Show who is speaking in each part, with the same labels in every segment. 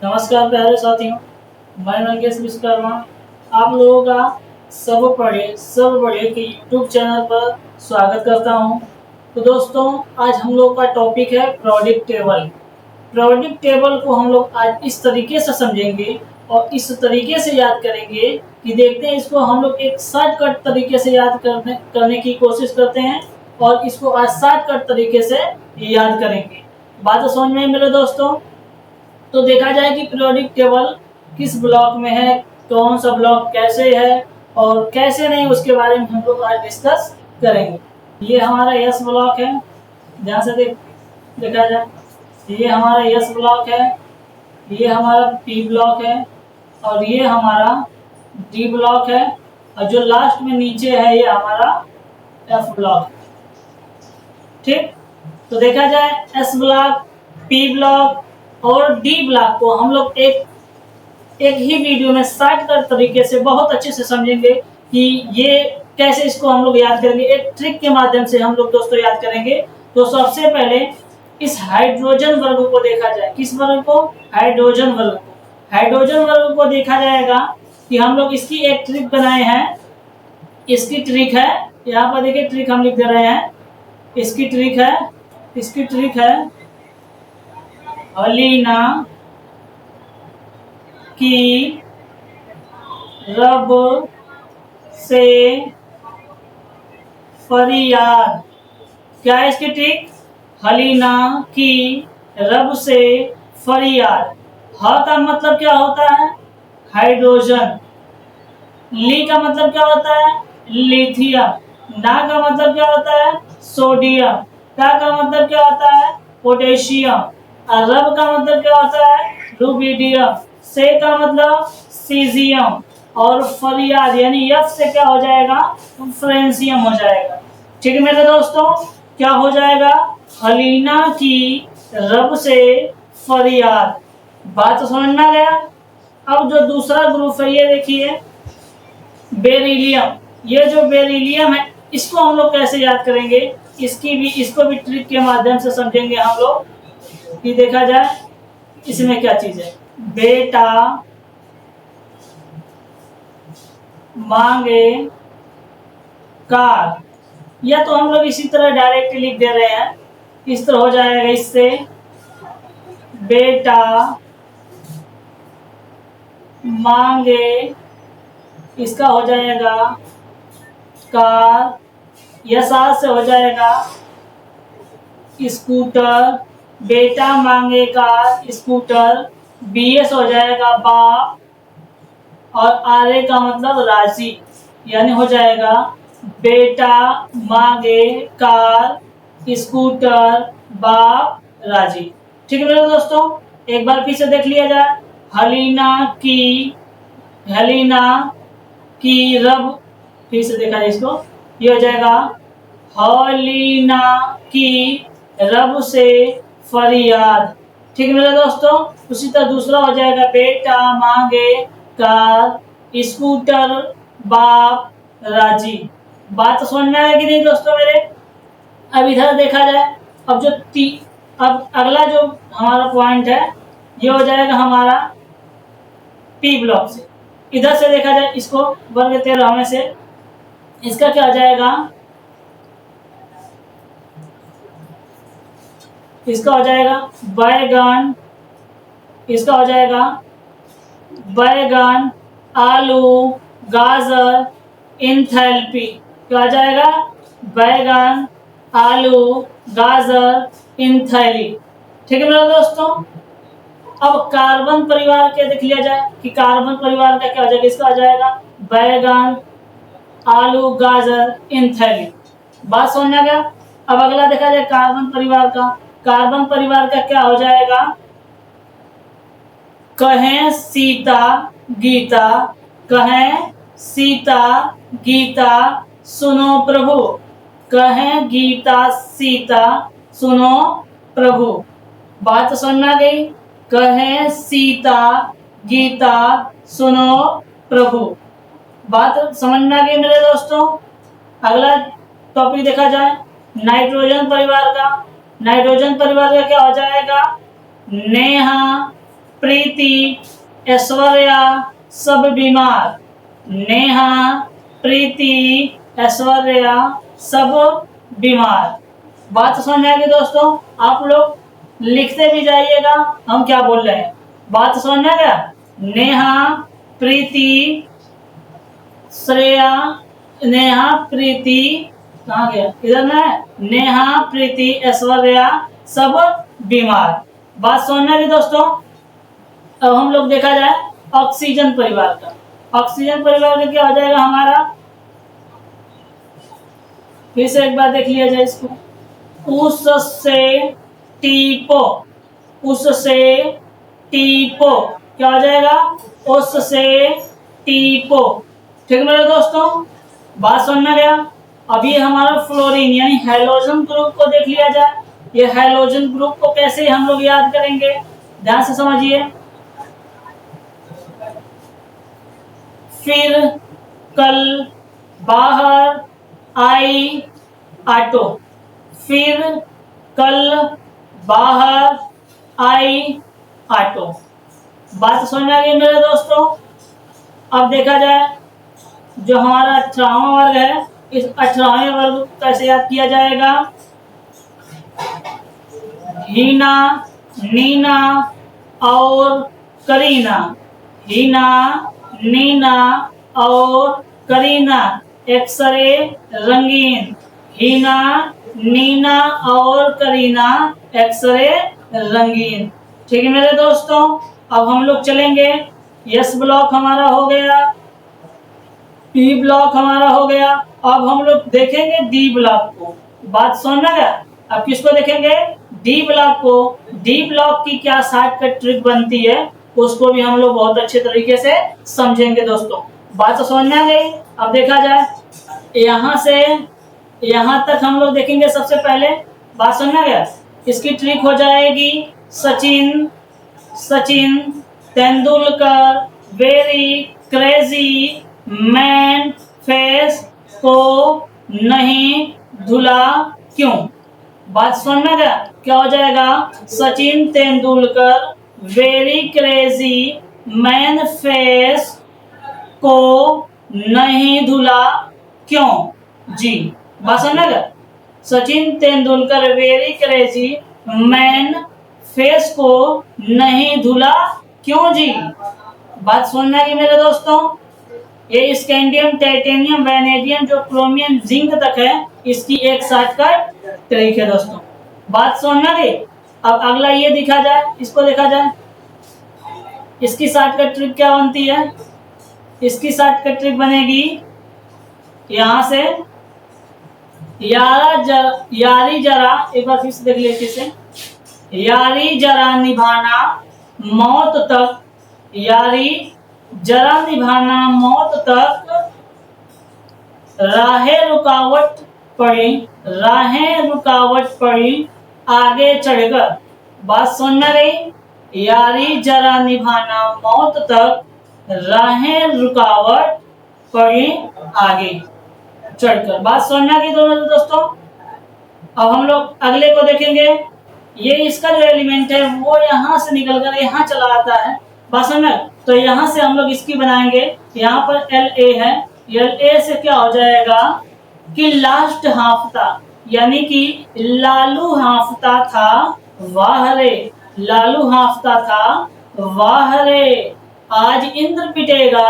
Speaker 1: नमस्कार प्यारे साथियों, मैं मंगेश विश्वकर्मा आप लोगों का सब पढ़े के यूट्यूब चैनल पर स्वागत करता हूं। तो दोस्तों, आज हम लोग का टॉपिक है प्रोडक्ट टेबल। प्रोडक्ट टेबल को हम लोग आज इस तरीके से समझेंगे और इस तरीके से याद करेंगे कि देखते हैं इसको हम लोग एक शॉर्टकट तरीके से याद करने की कोशिश करते हैं और इसको आज शॉर्टकट तरीके से याद करेंगे। बात तो समझ में मेरे दोस्तों। तो देखा जाए कि पीरियोडिक टेबल किस ब्लॉक में है, कौन सा ब्लॉक कैसे है और कैसे नहीं, उसके बारे में हम लोग आज डिस्कस करेंगे। ये हमारा यस ब्लॉक है, जहाँ से देखा जाए ये हमारा यस ब्लॉक है, ये हमारा पी ब्लॉक है और ये हमारा डी ब्लॉक है और जो लास्ट में नीचे है ये हमारा एफ ब्लॉक है। ठीक, तो देखा जाए एस ब्लॉक, पी ब्लॉक और डी ब्लॉक को हम लोग एक ही वीडियो में शॉर्टकट तरीके से बहुत अच्छे से समझेंगे कि ये कैसे इसको हम लोग याद करेंगे। एक ट्रिक के माध्यम से हम लोग दोस्तों याद करेंगे। तो सबसे पहले इस हाइड्रोजन वर्ग को देखा जाए। किस वर्ग को? हाइड्रोजन वर्ग को। हाइड्रोजन वर्ग को देखा जाएगा कि हम लोग इसकी एक ट्रिक बनाए हैं। इसकी ट्रिक है, यहाँ पर देखिए ट्रिक हम लिख दे रहे हैं। इसकी ट्रिक है हलीना की रब से फरियाद। क्या है इसकी ट्रिक? हलीना की रब से फरियाद। ह का मतलब क्या होता है? हाइड्रोजन। ली का मतलब क्या होता है? लिथियम। ना का मतलब क्या होता है? सोडियम। का मतलब क्या होता है? पोटेशियम। और रब का मतलब क्या होता है? रुबिडियम। से का मतलब सीजियम। और फरियाद यानी एफ से क्या हो जाएगा? फ्रेंसियम हो जाएगा। ठीक है मेरे दोस्तों, क्या हो जाएगा? हलीना की रब से फरियाद। बात तो समझ में आ गया। अब जो दूसरा ग्रुप है ये देखिए, बेरिलियम। ये जो बेरिलियम है इसको हम लोग कैसे याद करेंगे? इसको भी ट्रिक के माध्यम से समझेंगे हम लोग कि देखा जाए इसमें क्या चीज है। बेटा मांगे कार, या तो हम लोग इसी तरह डायरेक्ट लिख दे रहे हैं। इस तरह हो जाएगा, इससे बेटा मांगे, इसका हो जाएगा कार। यह साथ से हो जाएगा स्कूटर। बेटा मांगे कार स्कूटर। बीएस हो जाएगा बाप। और आर का मतलब राजी, यानी हो जाएगा बेटा मांगे कार स्कूटर बाप राजी। ठीक है मेरे दोस्तों, एक बार फिर से देख लिया जाए। हलीना की रब, फिर से देखा जाए इसको, ये हो जाएगा हलीना की रब से फरियाद। ठीक है मेरे दोस्तों, उसी तरह दूसरा हो जाएगा बेटा मांगे कार स्कूटर बाप राजी। बात तो समझ में आएगी नहीं दोस्तों मेरे? अब इधर देखा जाए, अब अगला जो हमारा पॉइंट है ये हो जाएगा हमारा पी ब्लॉक से। इधर से देखा जाए इसको वर्ग 13 में से इसका क्या हो जाएगा? इसका हो जाएगा बैगन। इसका हो जाएगा बैगन, आलू, गाजर, इंथैल्पी। क्या हो जाएगा? बैगन, आलू, गाजर, इंथैली। ठीक है मेरे दोस्तों, अब कार्बन परिवार के देख लिया जाए कि कार्बन परिवार का क्या हो जाएगा। इसका हो जाएगा बैगन, आलू, गाजर, इंथैली। बात समझ आ गया। अब अगला देखा जाए कार्बन परिवार का। कार्बन परिवार का क्या हो जाएगा? कहें सीता गीता, कहें सीता गीता सुनो प्रभु। कहें गीता सीता सुनो प्रभु। बात समझ में आ गई? कहें सीता गीता सुनो प्रभु। बात समझ में आ गई मेरे दोस्तों। अगला टॉपिक देखा जाए नाइट्रोजन परिवार का। नाइट्रोजन परिवार का क्या हो जाएगा? नेहा प्रीति, ऐश्वर्या सब बीमार। नेहा, प्रीति, ऐश्वर्या सब बीमार। बात समझ में आ गई दोस्तों? आप लोग लिखते भी जाइएगा हम क्या बोल रहे हैं। बात समझ में आ गया? नेहा, प्रीति, श्रेया, नेहा, प्रीति, कहाँ गया इधर ना है, नेहा, प्रीति, ऐश्वर्या सब बीमार। बात समझ में आ गई दोस्तों? अब हम लोग देखा जाए ऑक्सीजन परिवार का। ऑक्सीजन परिवार का क्या हो जाएगा हमारा, फिर से एक बार देख लिया जाए इसको। उससे टीपो, उससे टीपो क्या हो जाएगा, उससे टीपो। ठीक मेरे दोस्तों, बात समझ में गया। अभी हमारा फ्लोरीन यानी हैलोजन ग्रुप को देख लिया जाए। ये हैलोजन ग्रुप को कैसे हम लोग याद करेंगे, ध्यान से समझिए। फिर कल बाहर आई ऑटो, फिर कल बाहर आई ऑटो। बात समझ में आ गई मेरे दोस्तों? अब देखा जाए जो हमारा 18वां वर्ग है, इस 18वें वर्ग को कैसे याद किया जाएगा। हीना, नीना और करीना, हीना, नीना और करीना एक्सरे रंगीन। हीना, नीना और करीना एक्सरे रंगीन। ठीक है मेरे दोस्तों, अब हम लोग चलेंगे। यस ब्लॉक हमारा हो गया, पी ब्लॉक हमारा हो गया। अब हम लोग देखेंगे डी ब्लॉक को। बात समझ में गया? अब किसको देखेंगे, डी ब्लॉक को। डी ब्लॉक की क्या शॉर्टकट ट्रिक बनती है उसको भी हम लोग बहुत अच्छे तरीके से समझेंगे दोस्तों। बात तो समझ में आ गई। अब देखा जाए यहाँ से यहाँ तक हम लोग देखेंगे। सबसे पहले बात समझ में आ गया, इसकी ट्रिक हो जाएगी Sachin, Sachin Tendulkar very crazy man face को नहीं धुला क्यों। बात समझ में गया, क्या हो जाएगा, Sachin Tendulkar very crazy man face को नहीं धुला क्यों जी। बात समझ में गया, Sachin Tendulkar very crazy man face को नहीं धुला क्यों जी। बात समझ में आई मेरे दोस्तों? ये स्कैंडियम, टाइटेनियम, वैनेडियम जो क्रोमियम, जिंक तक है, इसकी एक शॉर्टकट ट्रिक है दोस्तों। बात समझ में गई। अब अगला ये दिखा जाए, इसको देखा जाए, इसकी शॉर्टकट ट्रिक क्या बनती है। इसकी शॉर्टकट ट्रिक बनेगी यहाँ से यारी जरा, एक बार फिर से देख लेते से, यारी जरा निभाना मौत तक, यारी जरा निभाना मौत तक, राहें रुकावट पड़ी, राहें रुकावट पड़ी आगे चढ़कर। बात समझ में गई, यारी जरा निभाना मौत तक, राहें रुकावट पड़ी आगे चढ़कर। बात समझ में आ गई दोस्तों। अब हम लोग अगले को देखेंगे। ये इसका जो एलिमेंट है वो यहाँ से निकलकर यहाँ चला आता है। बात समझ में, तो यहाँ से हम लोग इसकी बनाएंगे। यहाँ पर La है, La से क्या हो जाएगा कि लास्ट हाफता, यानी कि लालू हाफता था वाह रे, लालू हाफता था वाह रे, आज इंद्र पिटेगा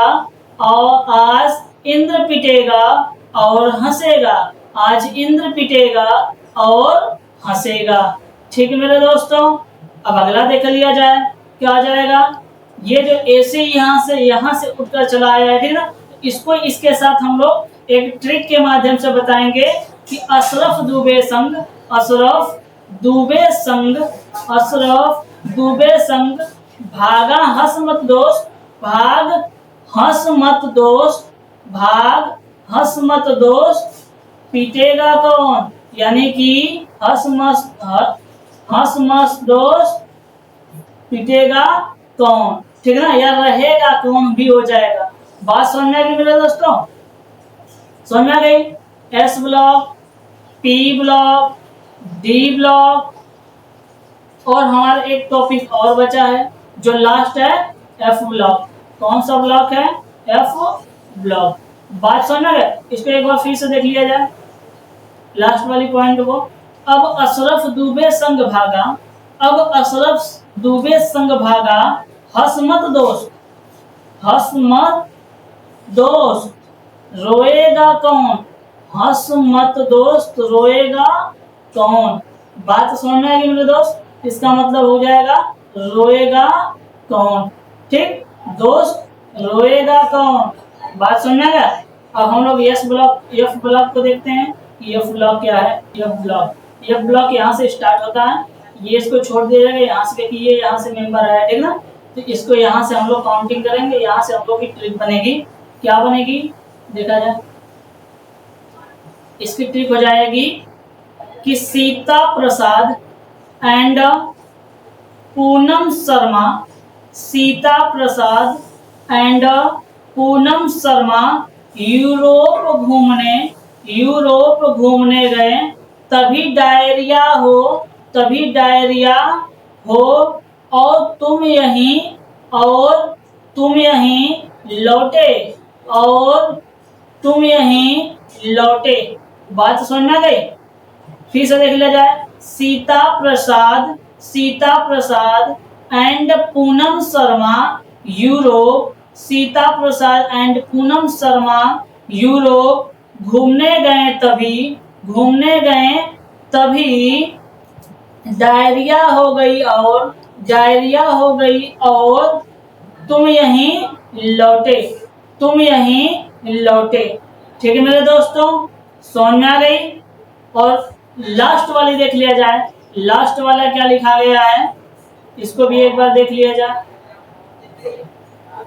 Speaker 1: और आज इंद्र पिटेगा और हंसेगा, आज इंद्र पिटेगा और हंसेगा। ठीक है मेरे दोस्तों। अब अगला देख लिया जाए, क्या आ जाएगा, ये जो ऐसे यहाँ से उठकर चला आया है, ठीक ना, इसको इसके साथ हम लोग एक ट्रिक के माध्यम से बताएंगे कि अशरफ दुबे संग, अशरफ दुबे संग, अशरफ दुबे संग भागा हंस मत दोस्त, भाग हंस मत दोस्त, भाग हंस मत दोस्त, पीटेगा कौन, यानी कि हंस मत दोस्त पीटेगा कौन। ठीक है ना, या रहेगा कौन भी हो जाएगा। बात समझ में आ गई मेरे दोस्तों? समझ में आ गई। S block, P block, D block और हमारा एक टॉपिक और बचा है, जो लास्ट है एफ ब्लॉक। कौन सा ब्लॉक है? F block. बात समझ में गए? इसको एक बार फिर से देख लिया जाए लास्ट वाली पॉइंट को। अब अशरफ दुबे संग भागा, अब अशरफ दुबे संग भागा, हसमत दोस्त, हसमत दोस्त, रोएगा कौन? हसमत दोस्त, रोएगा कौन? बात समझ में आएगी मेरे दोस्त? इसका मतलब हो जाएगा रोएगा कौन। ठीक, दोस्त रोएगा कौन, बात समझ में आएगा। अब हम लोग एफ ब्लॉक को देखते हैं। एफ ब्लॉक क्या है? एफ ब्लॉक यहाँ से स्टार्ट होता है, ये इसको छोड़ दिया जाएगा यहाँ से, क्योंकि ये यहाँ से मेंबर है, ठीक ना। तो इसको यहाँ से हम लोग काउंटिंग करेंगे, यहाँ से हम लोग की ट्रिक बनेगी। क्या बनेगी? देखा जाए, इसकी ट्रिक हो जाएगी कि Sita Prasad and Poonam Sharma, Sita Prasad and Poonam Sharma Europe घूमने गए, तभी डायरिया हो और तुम यहीं लौटे। बात समझ में आ गई? फिर से देख लिया जाए। Sita Prasad and Poonam Sharma Europe, Sita Prasad and Poonam Sharma Europe घूमने गए, तभी डायरिया हो गई और तुम यहीं लौटे। ठीक है मेरे दोस्तों, समझ में आ गई। और लास्ट वाली देख लिया जाए, लास्ट वाला क्या लिखा गया है, इसको भी एक बार देख लिया जाए।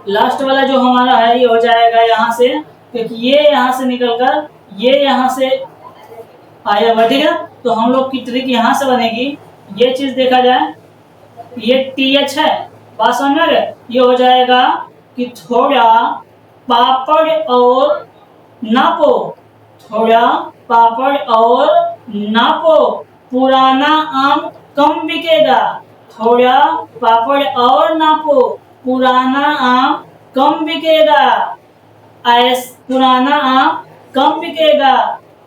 Speaker 1: लास्ट वाला जो हमारा है ये हो जाएगा यहाँ से, क्योंकि ये यहाँ से निकलकर ये यहाँ से आया हुआ, ठीक है। तो हम लोग की ट्रिक यहाँ से बनेगी। ये चीज देखा जाए, ये TH है, बात समझ में आ गई। ये हो जाएगा कि थोड़ा पापड़ और नापो, थोड़ा पापड़ और नापो, पुराना आम कम बिकेगा, थोड़ा पापड़ और नापो, पुराना आम कम बिकेगा, पुराना आम कम बिकेगा।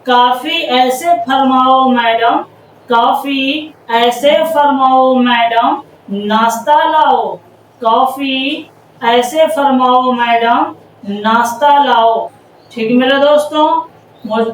Speaker 1: काफी ऐसे फरमाओ मैडम, नाश्ता लाओ, कॉफी ऐसे फरमाओ मैडम, नाश्ता लाओ। ठीक है मेरे दोस्तों, मुझे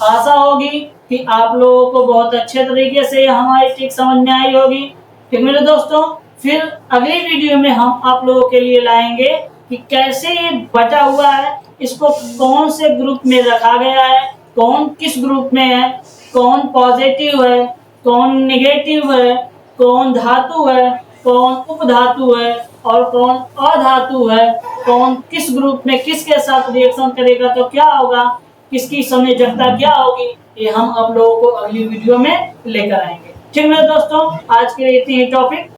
Speaker 1: आशा होगी कि आप लोगों को बहुत अच्छे तरीके से हमारी ट्रिक समझ में आई होगी। ठीक मेरे दोस्तों, फिर अगली वीडियो में हम आप लोगों के लिए लाएंगे कि कैसे ये बचा हुआ है, इसको कौन से ग्रुप में रखा गया है, कौन किस ग्रुप में है, कौन पॉजिटिव है, कौन नेगेटिव है, कौन धातु है, कौन उपधातु है और कौन अधातु है, कौन किस ग्रुप में किसके साथ रिएक्शन करेगा तो क्या होगा, किसकी संयोजकता क्या होगी, ये हम आप लोगों को अगली वीडियो में लेकर आएंगे। ठीक है दोस्तों, आज के लिए इतनी ही टॉपिक।